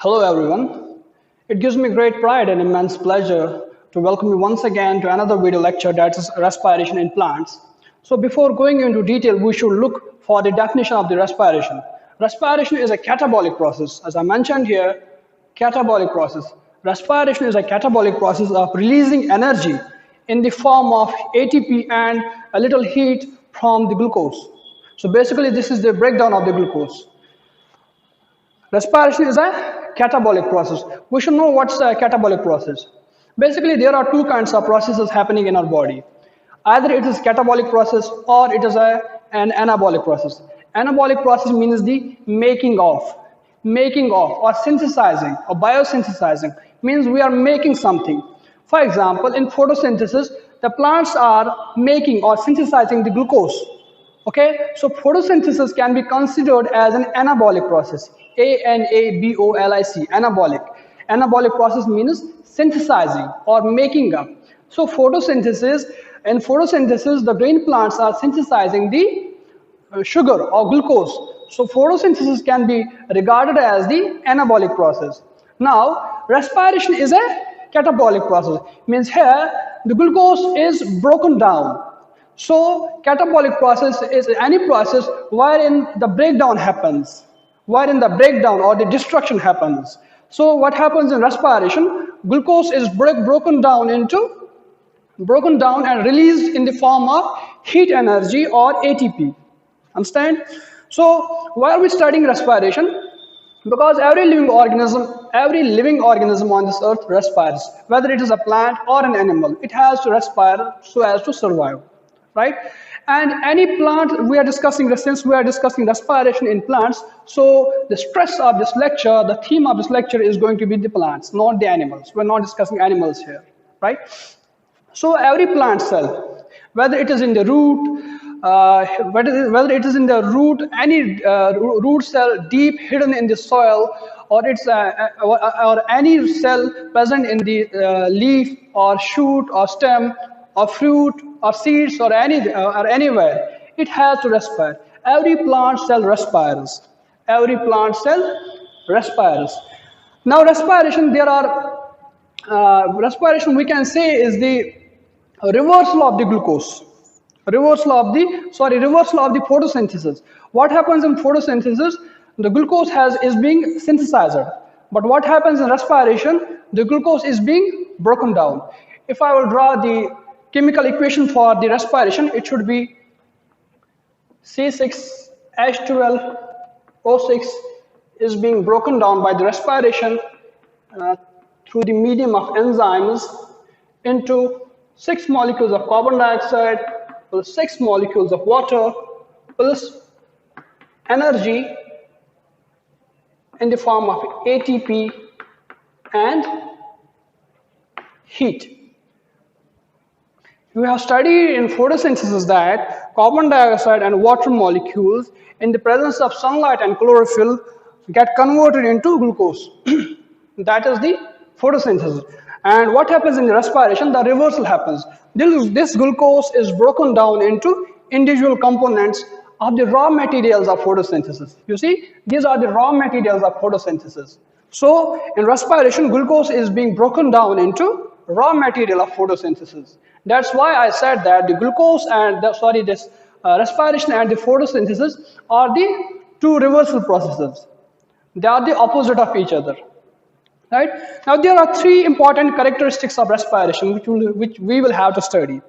Hello everyone. It gives me great pride and immense pleasure to welcome you once again to another video lecture that is respiration in plants. So before going into detail, we should look for the definition of the respiration. Respiration is a catabolic process. As I mentioned here, catabolic process. Respiration is a catabolic process of releasing energy in the form of ATP and a little heat from the glucose. So basically this is the breakdown of the glucose. Respiration is a catabolic process. We should know what's a catabolic process. Basically, there are two kinds of processes happening in our body. Either it is catabolic process or it is an anabolic process. Anabolic process means the making of or synthesizing or biosynthesizing means we are making something. For example, in photosynthesis, the plants are making or synthesizing the glucose. Okay, so photosynthesis can be considered as an anabolic process. ANABOLIC, anabolic. Anabolic process means synthesizing or making up. So in photosynthesis, the green plants are synthesizing the sugar or glucose. So photosynthesis can be regarded as the anabolic process. Now, respiration is a catabolic process. Means here, the glucose is broken down. So catabolic process is any process wherein the breakdown happens, wherein the breakdown or the destruction happens. So what happens in respiration? Glucose is broken down and released in the form of heat energy or ATP. Understand? So why are we studying respiration? Because every living organism on this earth respires. Whether it is a plant or an animal, it has to respire so as to survive. Right? And any plant since we are discussing respiration in plants, so the stress of this lecture, the theme of this lecture is going to be the plants, not the animals. We're not discussing animals here, right? So every plant cell, whether it is in the root, any root cell deep hidden in the soil, or or any cell present in the leaf or shoot or stem or fruit or seeds or anywhere, it has to respire. Every plant cell respires. Every plant cell respires. Now respiration, respiration we can say is the reversal of the glucose. Reversal of the photosynthesis. What happens in photosynthesis? The glucose is being synthesized. But what happens in respiration? The glucose is being broken down. If I will draw the chemical equation for the respiration, it should be C6H12O6 is being broken down by the respiration through the medium of enzymes into 6 molecules of carbon dioxide plus 6 molecules of water plus energy in the form of ATP and heat. We have studied in photosynthesis that carbon dioxide and water molecules in the presence of sunlight and chlorophyll get converted into glucose. That is the photosynthesis. And what happens in the respiration? The reversal happens. This glucose is broken down into individual components of the raw materials of photosynthesis. You see, these are the raw materials of photosynthesis. So in respiration, glucose is being broken down into raw material of photosynthesis. That's why I said that the glucose and respiration and the photosynthesis are the two reversal processes. They are the opposite of each other. Right? Now there are 3 important characteristics of respiration which we will have to study.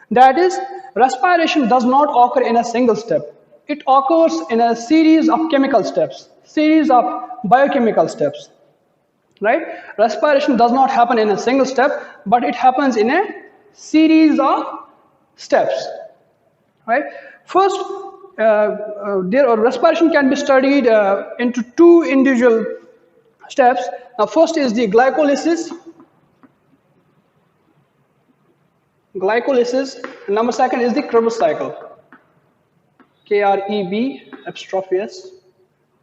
That is, respiration does not occur in a single step. It occurs in a series of chemical steps, series of biochemical steps. Right? Respiration does not happen in a single step, but it happens in a series of steps. Right? First, respiration can be studied into 2 individual steps. Now, first is the glycolysis. Number 2 is the Krebs cycle. Krebs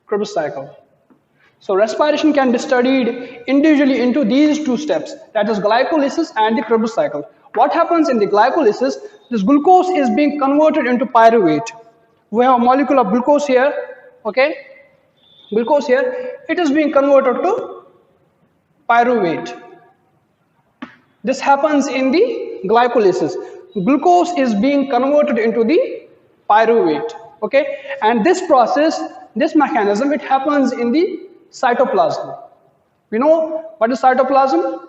Krebs cycle. So respiration can be studied individually into these 2 steps, that is glycolysis and the Krebs cycle. What happens in the glycolysis? This glucose is being converted into pyruvate. We have a molecule of glucose here, okay? Glucose here, it is being converted to pyruvate. This happens in the glycolysis. Glucose is being converted into the pyruvate. Okay, and this process, this mechanism, it happens in the cytoplasm. We know what is cytoplasm?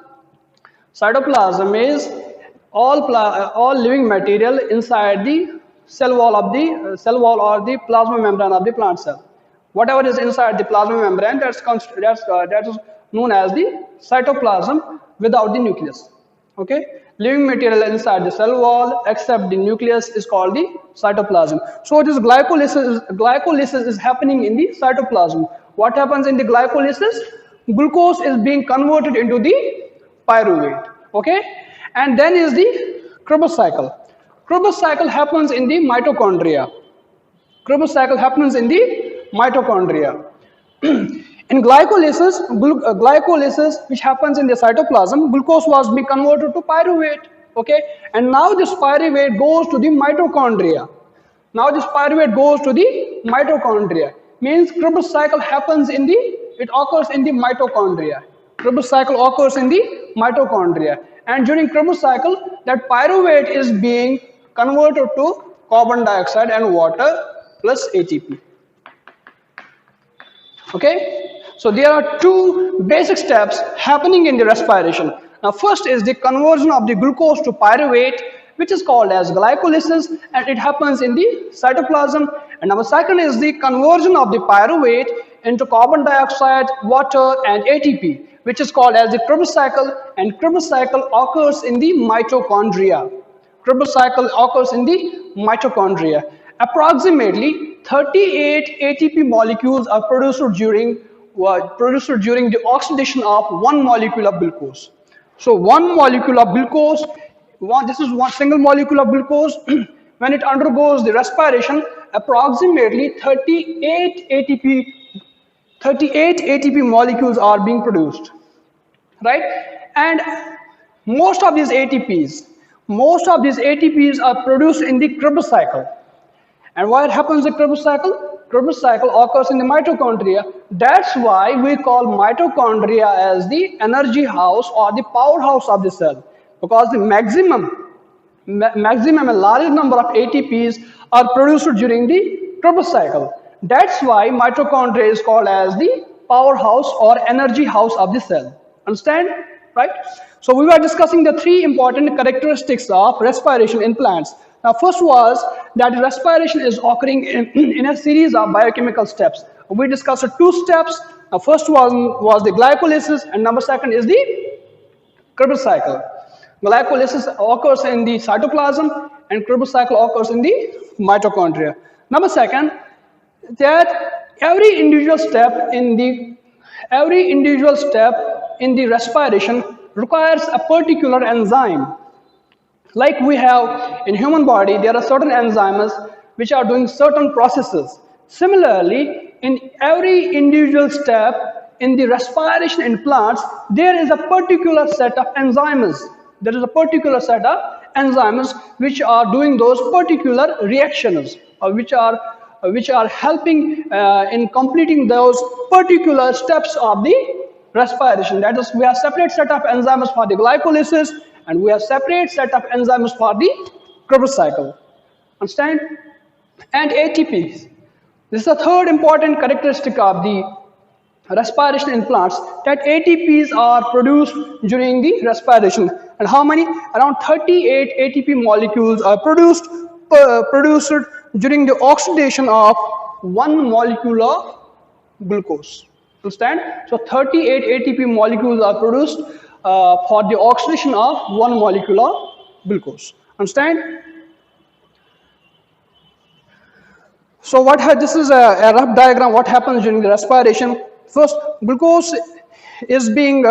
Cytoplasm is all living material inside the cell wall of the cell wall or the plasma membrane of the plant cell. Whatever is inside the plasma membrane, that is known as the cytoplasm without the nucleus. Okay, living material inside the cell wall except the nucleus is called the cytoplasm. So this glycolysis is happening in the cytoplasm. What happens in the glycolysis? Glucose is being converted into the pyruvate. Okay, and then is the Krebs cycle. Krebs cycle happens in the mitochondria. Krebs cycle happens in the mitochondria. In glycolysis, which happens in the cytoplasm, glucose was being converted to pyruvate. Okay, and now this pyruvate goes to the mitochondria. Now this pyruvate goes to the mitochondria. Means Krebs cycle happens in the, it occurs in the mitochondria. Krebs cycle occurs in the mitochondria. And during Krebs cycle, that pyruvate is being converted to carbon dioxide and water plus ATP. Okay, so there are two basic steps happening in the respiration. Now first is the conversion of the glucose to pyruvate, which is called as glycolysis, and it happens in the cytoplasm. And number second is the conversion of the pyruvate into carbon dioxide, water and ATP, which is called as the Krebs cycle, and Krebs cycle occurs in the mitochondria. Krebs cycle occurs in the mitochondria. Approximately 38 ATP molecules are produced during the oxidation of one molecule of glucose. So one molecule of glucose, this is one single molecule of glucose. When it undergoes the respiration, approximately 38 ATP molecules are being produced, right? And most of these ATPs are produced in the Krebs cycle. And what happens in the Krebs cycle? Krebs cycle occurs in the mitochondria. That's why we call mitochondria as the energy house or the powerhouse of the cell, because the maximum and largest number of ATPs are produced during the Krebs cycle. That's why mitochondria is called as the powerhouse or energy house of the cell. Understand? Right? So we were discussing the three important characteristics of respiration in plants. Now first was that respiration is occurring in a series of biochemical steps. We discussed two steps. Now first was the glycolysis, and number second is the Krebs cycle. Glycolysis occurs in the cytoplasm and Krebs cycle occurs in the mitochondria. Number second, that every individual step in the respiration requires a particular enzyme. Like we have in human body, there are certain enzymes which are doing certain processes. Similarly, in every individual step in the respiration in plants, there is a particular set of enzymes. There is a particular set of enzymes which are doing those particular reactions, or which are helping in completing those particular steps of the respiration. That is, we have separate set of enzymes for the glycolysis, and we have separate set of enzymes for the Krebs cycle. Understand? And ATPs. This is the third important characteristic of the respiration in plants, that ATPs are produced during the respiration. And how many? Around 38 ATP molecules are produced during the oxidation of one molecule of glucose. Understand? So 38 ATP molecules are produced for the oxidation of one molecule of glucose. Understand? So this is a rough diagram what happens during the respiration. First, glucose is being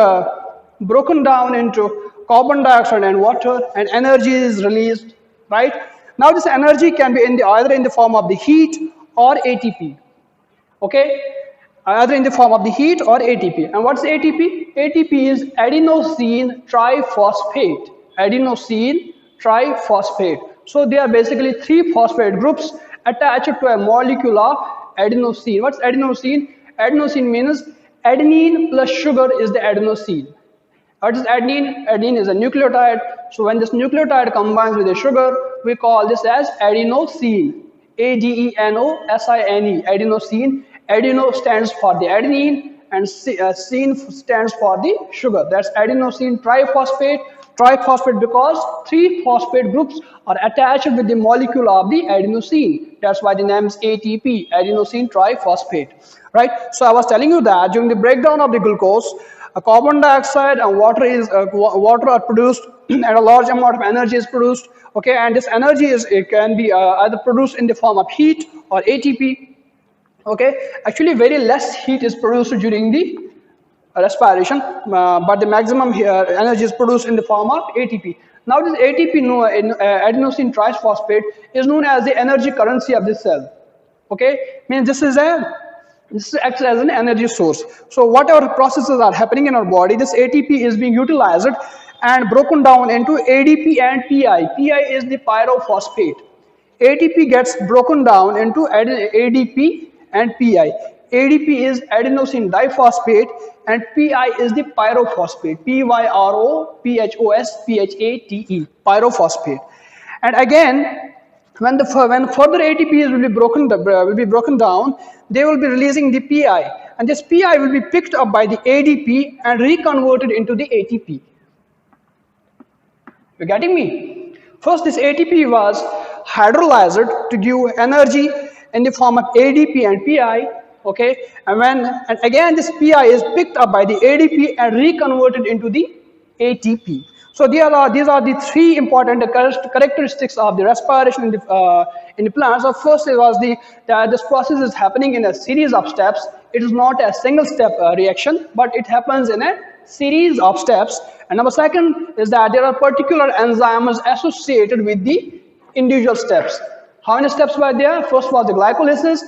broken down into carbon dioxide and water, and energy is released, right? Now this energy can be either in the form of the heat or ATP. Okay? Either in the form of the heat or ATP. And what's ATP? ATP is adenosine triphosphate. Adenosine triphosphate. So they are basically three phosphate groups attached to a molecule of adenosine. What's adenosine? Adenosine means adenine plus sugar is the adenosine. What is adenine? Adenine is a nucleotide. So when this nucleotide combines with a sugar, we call this as adenosine. Adenosine. Adenosine. Adeno stands for the adenine and sine stands for the sugar. That's adenosine triphosphate. Triphosphate because three phosphate groups are attached with the molecule of the adenosine. That's why the name is ATP, adenosine triphosphate. Right? So I was telling you that during the breakdown of the glucose, carbon dioxide and water are produced and a large amount of energy is produced. Okay, and this energy it can be either produced in the form of heat or ATP. Okay, actually very less heat is produced during the respiration, but the maximum energy is produced in the form of ATP. Now this ATP, adenosine triphosphate, is known as the energy currency of the cell. Okay, means this acts as an energy source. So whatever processes are happening in our body, this ATP is being utilized and broken down into ADP and PI. PI is the pyrophosphate. ATP gets broken down into ADP and PI. ADP is adenosine diphosphate and PI is the pyrophosphate. Pyrophosphate. Pyrophosphate. And again, when further ATPs will be broken down, they will be releasing the PI, and this PI will be picked up by the ADP and reconverted into the ATP. You getting me? First, this ATP was hydrolyzed to give energy in the form of ADP and PI. Okay, and again this PI is picked up by the ADP and reconverted into the ATP. So these are the three important characteristics of the respiration in the plant. So first it was that this process is happening in a series of steps. It is not a single step reaction, but it happens in a series of steps. And number second is that there are particular enzymes associated with the individual steps. How many steps were there? First was the glycolysis,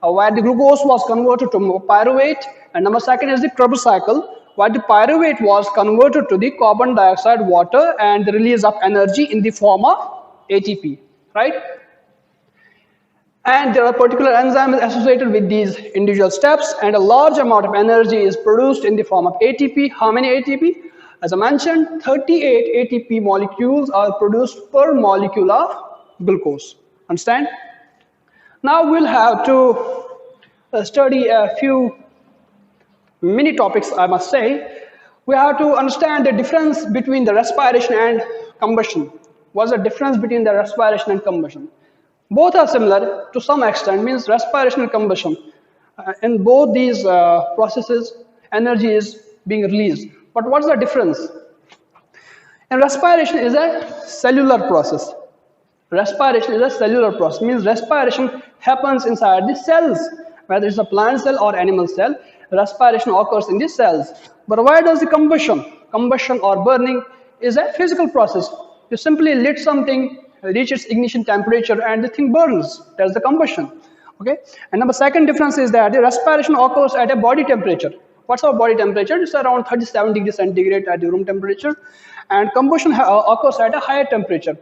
where the glucose was converted to pyruvate, and number second is the Krebs cycle, where the pyruvate was converted to the carbon dioxide, water, and the release of energy in the form of ATP, right? And there are particular enzymes associated with these individual steps, and a large amount of energy is produced in the form of ATP. How many ATP? As I mentioned, 38 ATP molecules are produced per molecule of glucose. Understand? Now we'll have to study a few mini topics, I must say. We have to understand the difference between the respiration and combustion. What's the difference between the respiration and combustion? Both are similar to some extent, means respiration and combustion. In both these processes, energy is being released. But what's the difference? And respiration is a cellular process. Respiration is a cellular process, means respiration happens inside the cells, whether it's a plant cell or animal cell. Respiration occurs in the cells. But why does the combustion or burning is a physical process? You simply lit something, reach its ignition temperature, and the thing burns. That's the combustion. Okay. And number second difference is that the respiration occurs at a body temperature. What's our body temperature? It's around 37 degrees centigrade at the room temperature, and combustion occurs at a higher temperature.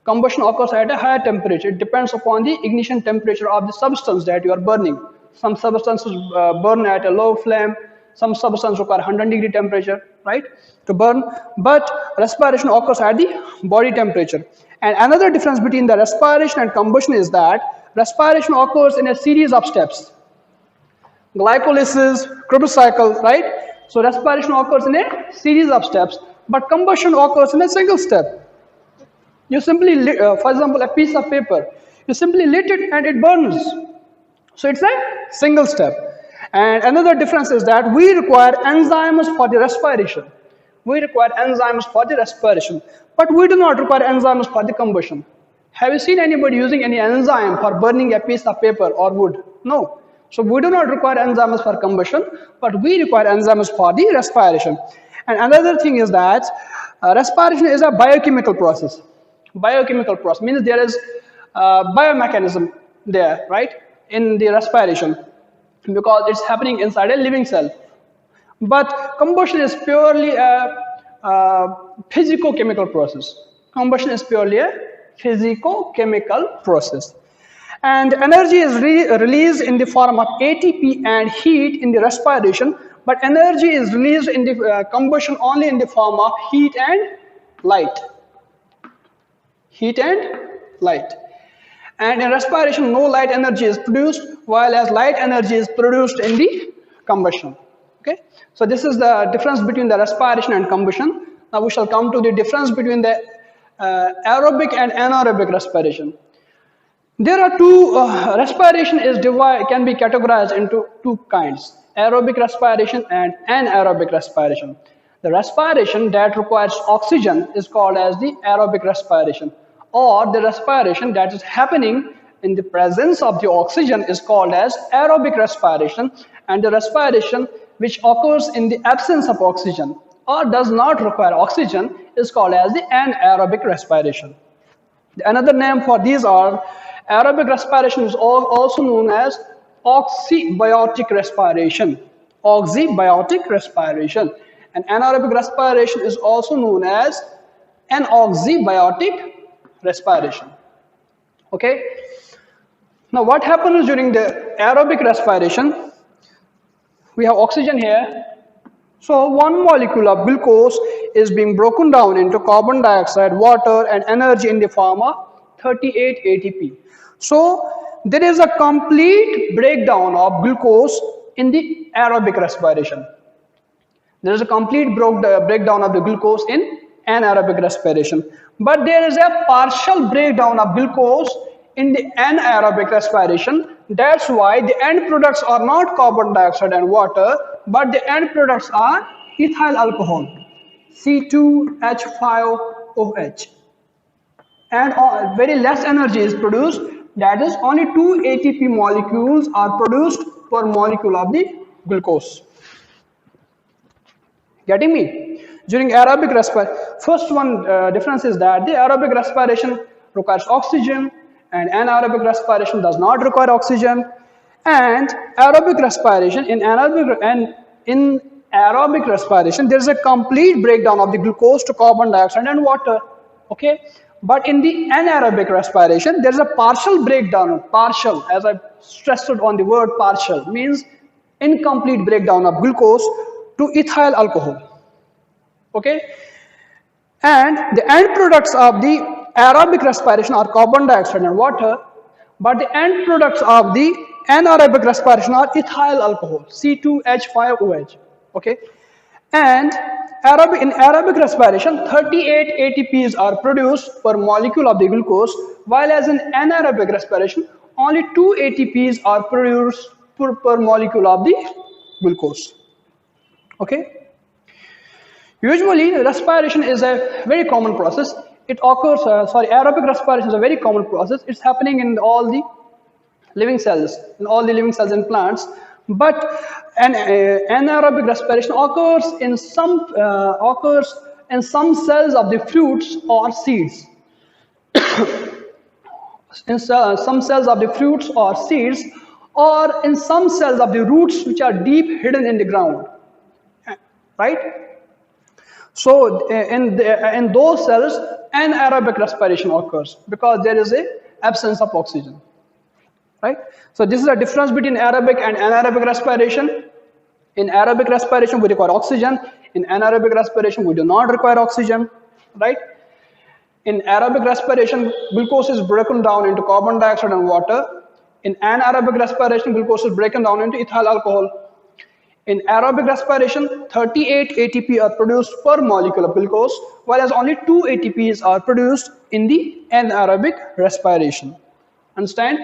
Combustion occurs at a higher temperature. It depends upon the ignition temperature of the substance that you are burning. Some substances burn at a low flame. Some substances require 100-degree temperature, right, to burn. But respiration occurs at the body temperature. And another difference between the respiration and combustion is that respiration occurs in a series of steps. Glycolysis, Krebs cycle, right? So respiration occurs in a series of steps, but combustion occurs in a single step. You simply lit, for example, a piece of paper. You simply lit it and it burns. So it's a single step. And another difference is that we require enzymes for the respiration. We require enzymes for the respiration, but we do not require enzymes for the combustion. Have you seen anybody using any enzyme for burning a piece of paper or wood? No. So we do not require enzymes for combustion, but we require enzymes for the respiration. And another thing is that respiration is a biochemical process. Biochemical process means there is a biomechanism there, right, in the respiration, because it's happening inside a living cell. But combustion is purely a physico-chemical process. Combustion is purely a physico-chemical process. And energy is released in the form of ATP and heat in the respiration, but energy is released in the combustion only in the form of heat and light. Heat and light. And in respiration, no light energy is produced, while as light energy is produced in the combustion. Okay, so this is the difference between the respiration and combustion. Now we shall come to the difference between the aerobic and anaerobic respiration. There are two, respiration is can be categorized into two kinds, aerobic respiration and anaerobic respiration. The respiration that requires oxygen is called as the aerobic respiration, or the respiration that is happening in the presence of the oxygen is called as aerobic respiration, and the respiration which occurs in the absence of oxygen or does not require oxygen is called as the anaerobic respiration. Another name for these are aerobic respiration is also known as oxybiotic respiration. Oxybiotic respiration. And anaerobic respiration is also known as anoxybiotic respiration. Okay. Now what happens during the aerobic respiration? We have oxygen here. So one molecule of glucose is being broken down into carbon dioxide, water, and energy in the form of 38 ATP. So there is a complete breakdown of glucose in the aerobic respiration. There is a complete breakdown of the glucose in anaerobic respiration. But there is a partial breakdown of glucose in the anaerobic respiration. That's why the end products are not carbon dioxide and water, but the end products are ethyl alcohol, C2H5OH. And very less energy is produced, that is only 2 ATP molecules are produced per molecule of the glucose. Getting me? During aerobic respiration, first one difference is that the aerobic respiration requires oxygen and anaerobic respiration does not require oxygen. And aerobic respiration, in aerobic respiration, there is a complete breakdown of the glucose to carbon dioxide and water. Okay, but in the anaerobic respiration, there is a partial breakdown. Partial, as I stressed on the word partial, means incomplete breakdown of glucose to ethyl alcohol. Okay, and the end products of the aerobic respiration are carbon dioxide and water, but the end products of the anaerobic respiration are ethyl alcohol, C2H5OH. Okay, and in aerobic respiration, 38 ATPs are produced per molecule of the glucose, while as in anaerobic respiration, only 2 ATPs are produced per molecule of the glucose. Okay. Usually, respiration is a very common process. It occurs, aerobic respiration is a very common process. It's happening in all the living cells, in plants. But anaerobic respiration occurs in some cells of the fruits or seeds. In some cells of the fruits or seeds, or in some cells of the roots which are deep hidden in the ground. Right? So in those cells, anaerobic respiration occurs because there is a absence of oxygen. Right? So this is a difference between aerobic and anaerobic respiration. In aerobic respiration, we require oxygen. In anaerobic respiration, we do not require oxygen. Right? In aerobic respiration, glucose is broken down into carbon dioxide and water. In anaerobic respiration, glucose is broken down into ethyl alcohol. In aerobic respiration, 38 ATP are produced per molecule of glucose, whereas only 2 ATPs are produced in the anaerobic respiration. Understand?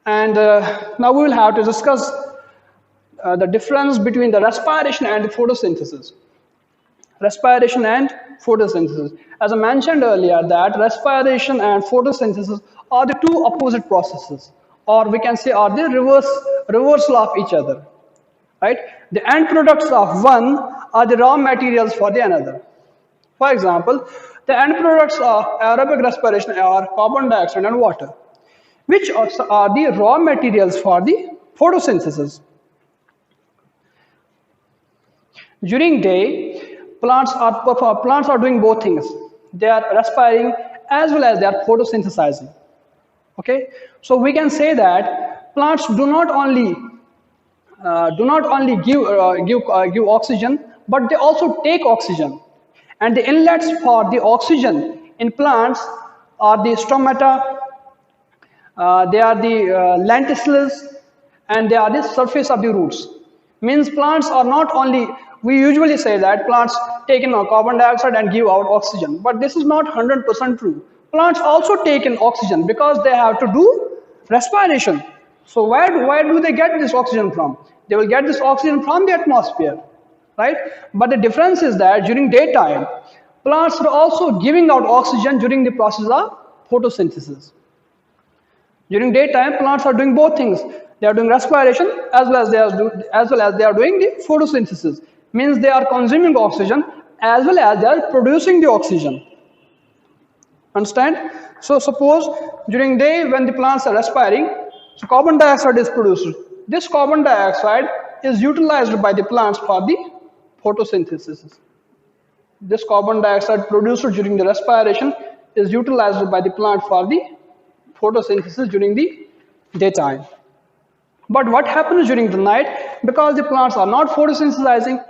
And now we will have to discuss the difference between the respiration and the photosynthesis. Respiration and photosynthesis. As I mentioned earlier, that respiration and photosynthesis are the two opposite processes, or we can say are the reversal of each other. Right? The end products of one are the raw materials for the another. For example, the end products of aerobic respiration are carbon dioxide and water, which are the raw materials for the photosynthesis. During day, plants are doing both things. They are respiring as well as they are photosynthesizing. Okay, so we can say that plants do not only give oxygen, but they also take oxygen, and the inlets for the oxygen in plants are the stomata, they are the lenticels, and they are the surface of the roots. Means plants are not only, we usually say that plants take in carbon dioxide and give out oxygen, but this is not 100% true. Plants also take in oxygen because they have to do respiration. So where do they get this oxygen from? They will get this oxygen from the atmosphere, right? But the difference is that during daytime, plants are also giving out oxygen during the process of photosynthesis. During daytime, plants are doing both things. They are doing respiration as well as they are doing the photosynthesis. Means they are consuming oxygen as well as they are producing the oxygen. Understand? So suppose during day when the plants are respiring, so carbon dioxide is produced. This carbon dioxide is utilized by the plants for the photosynthesis. This carbon dioxide produced during the respiration is utilized by the plant for the photosynthesis during the daytime. But what happens during the night? Because the plants are not photosynthesizing,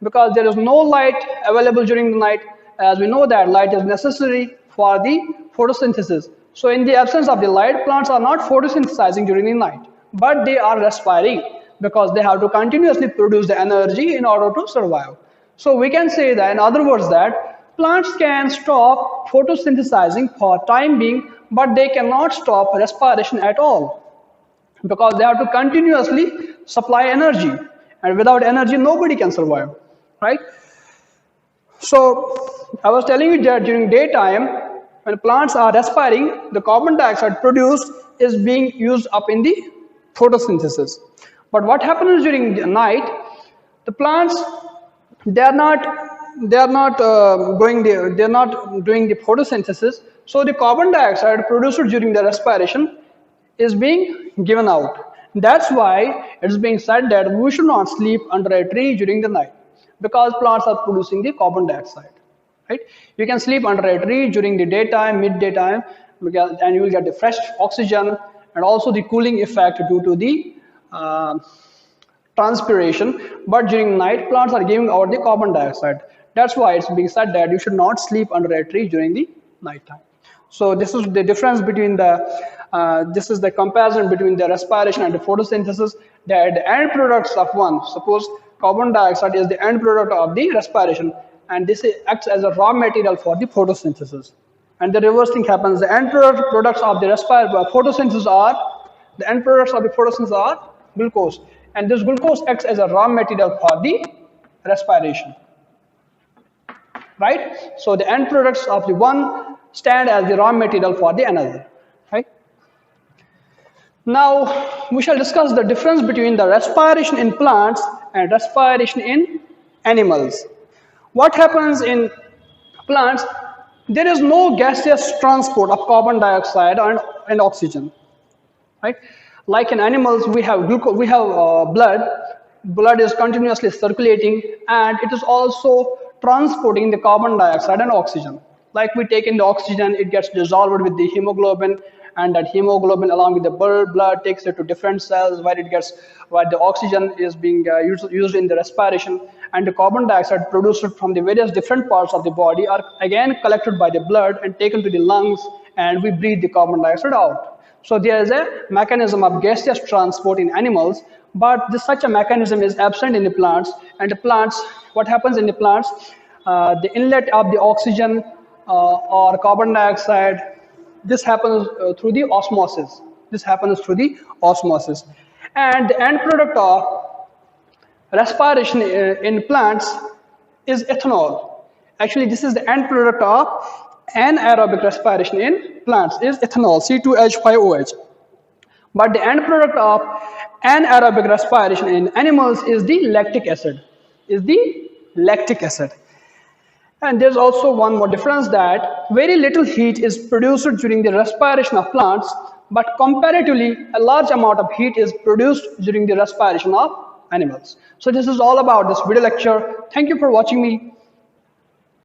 because there is no light available during the night, as we know that light is necessary for the photosynthesis. So in the absence of the light, plants are not photosynthesizing during the night, but they are respiring because they have to continuously produce the energy in order to survive. So we can say that, in other words, that plants can stop photosynthesizing for time being, but they cannot stop respiration at all, because they have to continuously supply energy, and without energy nobody can survive, right? So I was telling you that during daytime when plants are respiring, the carbon dioxide produced is being used up in the photosynthesis. But what happens during the night? The plants, they are not doing the photosynthesis, so the carbon dioxide produced during the respiration is being given out. That's why it's being said that we should not sleep under a tree during the night, because plants are producing the carbon dioxide. Right? You can sleep under a tree during the daytime, midday time, and you will get the fresh oxygen and also the cooling effect due to the transpiration. But during night, plants are giving out the carbon dioxide. That's why it's being said that you should not sleep under a tree during the night time. So this is the difference between this is the comparison between the respiration and the photosynthesis. That the end products of one, suppose carbon dioxide is the end product of the respiration, and this acts as a raw material for the photosynthesis. And the reverse thing happens. The end products of the photosynthesis are glucose, and this glucose acts as a raw material for the respiration. Right? So the end products of the one stand as the raw material for the another. Right? Now we shall discuss the difference between the respiration in plants and respiration in animals. What happens in plants? There is no gaseous transport of carbon dioxide and oxygen. Right? Like in animals, we have blood. Blood is continuously circulating, and it is also transporting the carbon dioxide and oxygen. Like we take in the oxygen, it gets dissolved with the hemoglobin, and that hemoglobin along with the blood takes it to different cells where the oxygen is being used in the respiration, and the carbon dioxide produced from the various different parts of the body are again collected by the blood and taken to the lungs, and we breathe the carbon dioxide out. So there is a mechanism of gaseous transport in animals, but such a mechanism is absent in the plants. And the plants, what happens in the plants? The inlet of the oxygen or carbon dioxide, this happens through the osmosis. And the end product of respiration in plants is ethanol. Actually, this is the end product of anaerobic respiration in plants is ethanol, C2H5OH. But the end product of anaerobic respiration in animals is the lactic acid. And there's also one more difference, that very little heat is produced during the respiration of plants, but comparatively a large amount of heat is produced during the respiration of animals. So this is all about this video lecture. Thank you for watching me.